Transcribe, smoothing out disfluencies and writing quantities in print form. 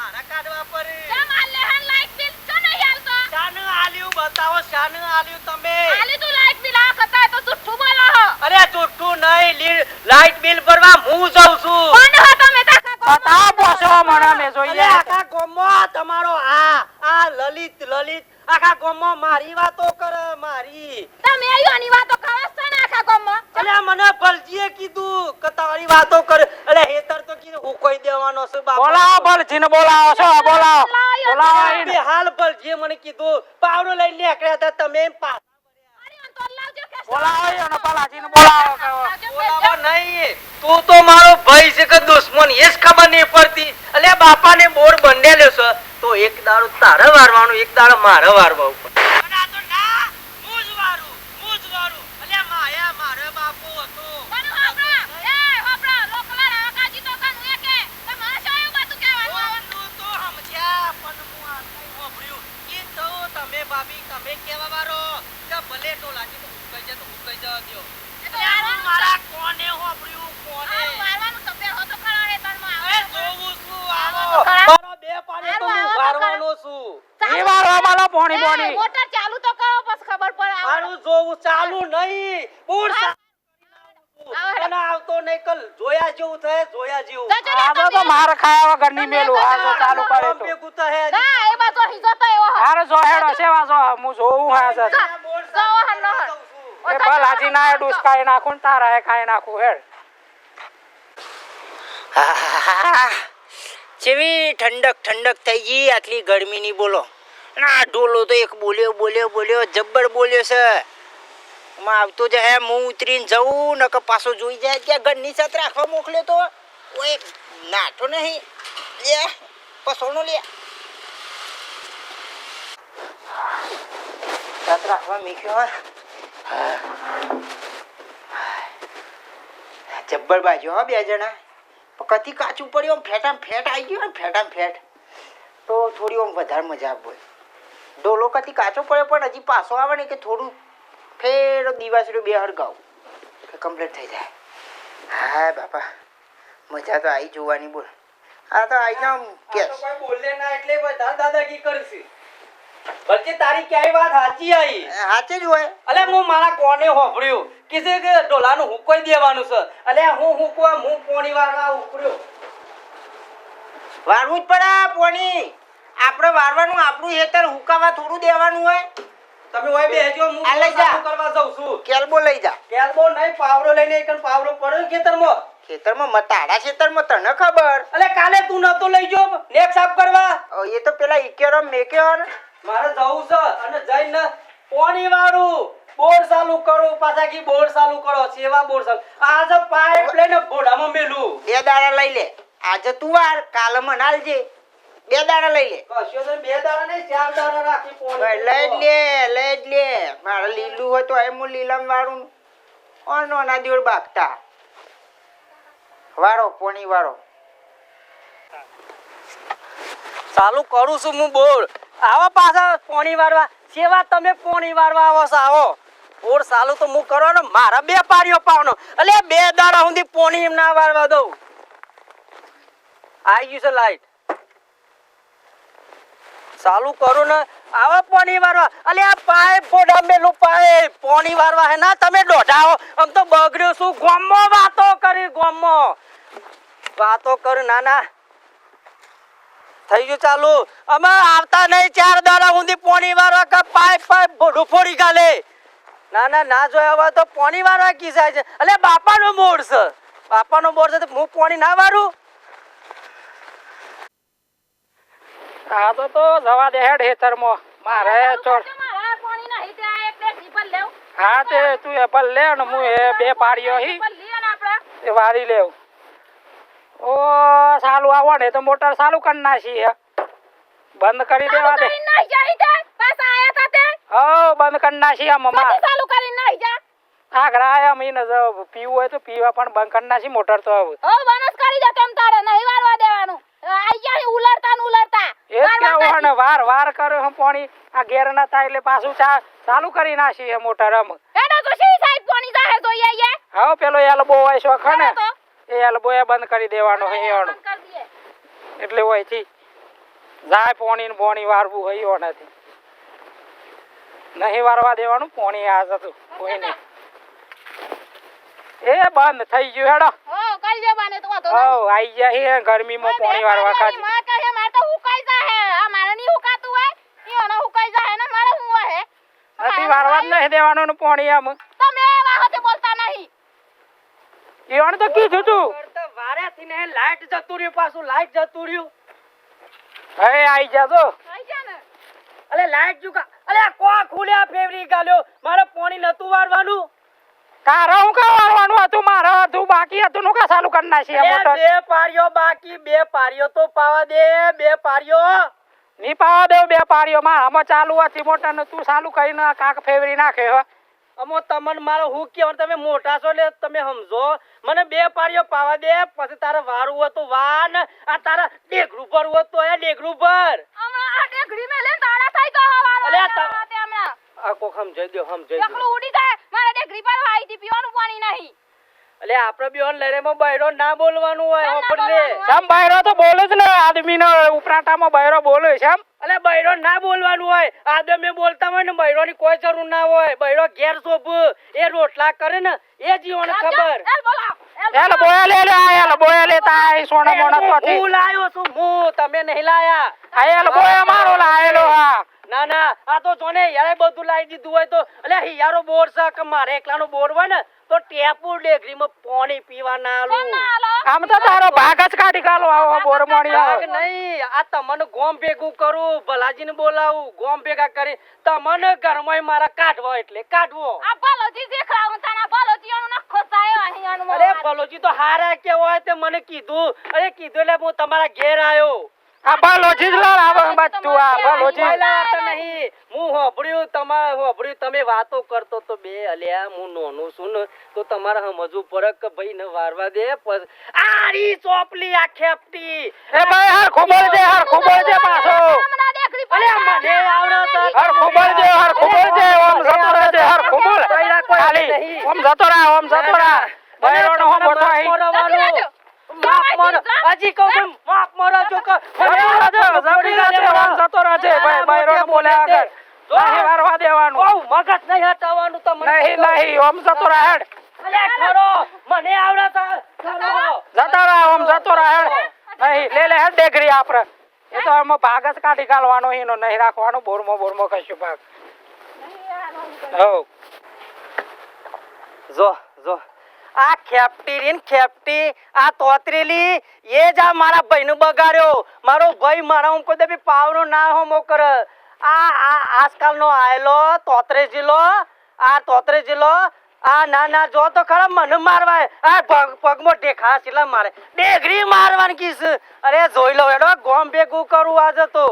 મારા કાઢવા પડે કેમ આ લેહન લાઈટ બિલ તો નહીં આલતો શાન આલ્યું બતાવો શાન આલ્યું તમે આલી તું લાઈટ બિલ આ કતા તો જુઠ્ઠું બોલો અરે જુઠ્ઠું નહીં લાઈટ બિલ ભરવા હું જાઉં છું કોણ હો તમે તાકા બતાવો પોસો મને મે જોઈએ આખા ગામમાં તમારો આ લલિત આખા ગામમાં મારી વાતો કરે મારી તમે આયોની વાતો કરો છો ને આખા ગામમાં અલે મને ભલજીએ કીધું કે તારી વાતો કરે અલે હેતર તો કીધું હું કોઈ દેવાનો છે બાપા બોલાવો ભલજીને બોલાવો છો બોલાવો બોલાવો બે હાલ ભલજીએ મને કીધું પાવડો લઈને નીકળ્યા હતા તમે બોલાવો અને ભલાજીને બોલાવો બોલાવો નહીં તું તો મારો ભાઈ છે કે દુશ્મન એ જ ખબર નહીં પડતી અલે બાપાને બોર બંધેલો છે તો એક દાડો તારે વારવાનું એક દાડો મારે વારવા ઉપર અને આ તો ના હું જ વારું અલે માયા મારો બાપો હતો પણ હોપડા એ હોપડા લોકલા રાકાજી તો કનું એકે તમારે શું એવું બધું કહેવાનું તું તો સમજ્યા પણ હું આ કઈ હોભળ્યું કે તો તમે ભાભી તમે કેવા વારો કે ભલે ટોલાજી તો ભૂકાઈ જાય તો ભૂકાઈ જવા દ્યો એટલે આ મારા કોને હોભળ્યું કોને મારવાનું સભ્ય હો તો ખરા હે તરમાં એ જોવું છું આવો મારો બે પાડે તો હું વારવાનો છું એ વારવા માલો પોણી પોણી મોટર ચાલુ તો કરો બસ ખબર પડે મારું જોવું ચાલુ નહીં બૂર અને આવતો નહીં કલ જોયા જેવું થાય જોયા જેવું આ તો માર ખાયા વગરની મેલું આ તો ચાલુ કરે તો ભેગું થાય ના એ બાજુ હિજો તો એવો અરે જો હેડો સેવા જો હું જોઉં હા છે જો હનો એ ભલાજી ના ડુસકાઈ નાખું તારા હે ખાઈ નાખું હેડ જેવી ઠંડક થઈ ગઈ આટલી ગરમીની બોલો ના ઢોલો તો એક બોલ્યો જબ્બર બોલ્યો છે માં આવતો જ હે હું ઉતરીને જવું નકર પાછો જોઈ જાય કે ઘરની છત રાખવા મોકલ્યો તો ઓય નાઠો નહીં લે પસોનો લે છત રાખવા મીખ્યો જબ્બર બાજુ હો બે જણા કતી કાચું પડ્યું આમ ફેટ આવી ગયું ને ફેટ તો થોડી આમ વધારે મજા આવે ડોલો કતી કાચો પડ્યો પણ હજી પાછો આવે ને કે થોડું ફેર દિવાસડું બે હરગાવું કે કમ્પ્લીટ થઈ જાય હા બાપા મજા તો આવી જોવાની બોલ આ તો આવી જાવ કે કોઈ બોલે ના એટલે બધા દાદાગી કરશે બલકે તારી ક્યાંય વાત સાચી આવી સાચે જ હોય અલે હું મારા કોને હોભળ્યું કિસે કે ડોલાનું હુકોઈ દેવાનું છે અલે હું પોણી વારવા ઉપડ્યો વારવું જ પડે પોણી આપણે વારવાનું આપણું હેતર હુકાવા થોડું દેવાનું હોય તમે ઓય બેહજો હું આ લઈ જા. સાફ કરવા જાઉં છું કેલ્બો લઈ જા કેલબો નહીં પાવડો લઈને એકન પાવડો પડ્યો ખેતરમાં ખેતરમાં તારા ખેતરમાં તને ખબર અલે કાલે તું નતો લઈ જો નેક સાફ કરવા એ તો પેલા ઇકેરો મેક્યો ને મારે જવું છે અને જઈને પોણી વાળું બોર ચાલુ કરો પાછા કી બોર ચાલુ કરો સેવા બોર ચાલુ આજે પાઇપ લઈને બોડામાં મેલું 2 દાડા લઈ લે આજે તું વાર કાલે મનાલજે 2 દાડા લઈ લે કશો તો 2 દાડા નહીં 4 દાડા રાખી પોણી લઈ લે મારે લીલું હોય તો એમ લીલમ વાળું ઓનો ના દિવડ બાગતા વાળો પોણી વાળો ચાલુ કરું છું હું બોર આવો પાછા પોણી વારવા સેવા તમે પોણી વારવા આવો છો આવો બોર ચાલુ તો હું કરવાનો મારા 2 પાડીઓ પાવનો અલે 2 દાડા સુધી પોણી ના વારવા દઉં આવી ગયું છે લાઈટ ચાલુ કરું ને આવા પોણી વારવા અલે આ પાઇપ બોડા મેલું પાઇપ પોણી વારવા હે ના તમે દોઢાઓ આમ તો બગડ્યો છું ગોમમાં વાતો કર નાના થઈ ગયું ચાલુ અમે આવતા નહીં 4 દાડા સુધી પોણી વારવા કે પાઇપ બોડું ફોડી ગાલે ના જોયા હોય તો પોણી વારવા કી જાય છે અલે બાપાનો બોર છે તો હું પોણી ના વારું આ તો જવા દે હેડ હેતરમાં મારે ચોર મારા પાણી ના હિતે આ એક ટીપલ લેવ હા તે તું એ ભલ લે ને હું એ 2 પાડ્યો હી ટીપલ લે ને આપણે એ વારી લેવ ઓ ચાલુ આવો ને તો મોટર ચાલુ કરી નાખી હે બંધ કરી દેવા દે નહીં જાય તે બસ આયા તા તે હો બંધ કરી નાખી આ મમ્મા ચાલુ કરી નહીં જા આગળ આયા મીને પીવું હોય તો પીવા પણ બંધ કરી નાખી મોટર તો હવે ઓ બનસ કરી દે તેમ તારે નહીં વારવા દેવાનું આઈ જાય ઉલરતા એ જ કેવું ને વાર કર્યો હું પાણી આ ઘેર ના થાય એટલે પાછું ચાલુ કરી નાખી હે મોટર આમ એડા તો સી સાઈડ પાણી જાહે તો આઈએ હા પેલો એલ્બો હોય શોખ ને એ એલ્બો એ બંધ કરી દેવાનો હે બંધ કરી દે એટલે હોય થી જાય પોણી ને પોણી વારવું હોય નથી નહીં વારવા દેવાનું પોણી આ જતું કોઈ નહીં એ બંધ થઈ ગયું હેડો હો કઈ દે બાને તો વાંધો હો નહીં. આઈ જાય ગરમીમાં પોણી વારવા ખાજી મારે કહે મારે તો હુકાઈ જાહે આ મારે નહીં હુકાતું હોય ઈઓને હુકાઈ જાહે ને મારે હું હોય નથી વારવા જ નહીં દેવાનું ને પોણી આમ તમે વાહતે બોલતા નહીં ઈવણ તો કીધું તું વારેથી ને લાઈટ જતું રહ્યું પાછું લાઈટ જતું રહ્યું હવે આઈ જાજો આઈ જા ને અલે લાઈટ જુકા અલે કો ખુલ્યા ફેવરી ગાલ્યો મારે પાણી નતું વારવાનું તારા હું કા વારવાનું હતું મારે હતું બાકી હતું નું કા ચાલુ કરી નાખી આ મોટર બે પારીઓ બાકી બે પારીઓ તો પાવા દે બે પારીઓ ની પાવા દેવ બે પાડીઓ મારામાં ચાલુ હતી મોટર ને તું ચાલુ કરીને કાક ફેવરી નાખે હો અમો તમને મારો હું કેવું તમે મોટા છો એટલે તમે સમજો મને બે પારીઓ પાવા દે પછી તારે વારવું હોય તો વાન આ તારા ડેગરું પર હોય તો એ ડેગરું પર હમણાં આ ટેકડી મે લે તાળા થઈ ગયો વાળો અલે તે હમણાં આ કો સમજાઈ દો સમજાઈ દો એકલું ઉડી જાય મારે ટેકડી પર વાઈ થી પીવાનું પાણી નહીં એટલે આપણે બેન લડેમાં બૈરો ના બોલવાનું હોય હોપડલે સમ બૈરો તો બોલે જ ને આદમી નો ઉપરાટામાં બૈરો બોલે છે એમ અલે બૈરો ના બોલવાનું હોય આદમે બોલતા હોય ને બૈરો ની કોઈ જરૂર ના હોય બૈરો ઘેર સોપ એ રોટલા કરે ને એ જીવન ખબર એલ બોલાવ એલ બોયા લે લે એલ બોયા લે તા સોના મોણા તો હું લાયો છું હું તમે નહીં લાયા આ એલ બોયા મારો લાયેલો હા ના ના આ તો જોને યાર બધું લાવી દીધું હોય તો અલે હિયારો બોર છે કે મારે એકલાનો બોર હોય ને તો ટેપુ ડેગરીમાં પાણી પીવા ના આલું આમ તો તારો ભાગ જ કાઢી કાલો આવો બોર મોણી ભાગ નહીં આ તમને ગોમ ભેગું કરું ભલાજીને બોલાવું ગોમ ભેગા કરી તમને ઘરમાં મારા કાઢવો એટલે કાઢવો આ બાલોજી દેખાવ તાના બાલોજીનો નખો થાય અહીંયાનો અરે ભલોજી તો હારા કે હોય તે મને કીધું અરે કીધું એટલે હું તમારા ઘેર આવ્યો આ બાલોજી જ લાવ બધું આ બાલોજી બોલાતા નહીં હું હોભળ્યું તમારે હોભળ્યું તમે વાતો કરતો તો બે અલ્યા હું નોનો છું ને તો તમારે સમજવું પડે કે ભાઈ ને વારવા દે પછી આરી ચોપલી આ ખેપટી એ ભાઈ હાર ખોબળ દે પાછો અલે મને આવડે તો હાર ખોબળ દે ઓમ જતો રહેજે હાર ખોબળ ખાલી ઓમ જતો રહે બૈરો નો હો મોટો હઈ માફ મારો હજી કહું છું માફ મારો જો કે ઓમ જતો રહેજે ભાઈ બૈરો નો બોલ્યા આગળ નહીં વારવા દેવાનું બહુ મગજ નહીં હટાવવાનું તમને નહીં ઓમ જતો રહે હેડ અલે ખરો મને આવડે તો ખરો જતો રહે નહીં લે હેડ ડેગરી આપરે એ તો આમાં ભાગ જ કાઢી કાઢવાનો એનો નહીં રાખવાનો બોરમો કશું ભાગ હો જો જો આ ખેપટી રીન ખેપટી આ તોતરેલી એ જ આ મારા ભાઈનું બગાડ્યો મારો ભાઈ મારા હું કોઈ દે પાવનો ના હોમો કર આ આજકાલનો આયલો તોતરેજીલો આ તોતરેજીલો આ ના જો તો ખરા મને મારવાય આ પગમાં ઢેખા સિલા મારે ડેગરી મારવાની કીસ અરે જોઈ લો એડો ગોમ ભેગું કરું આજે તો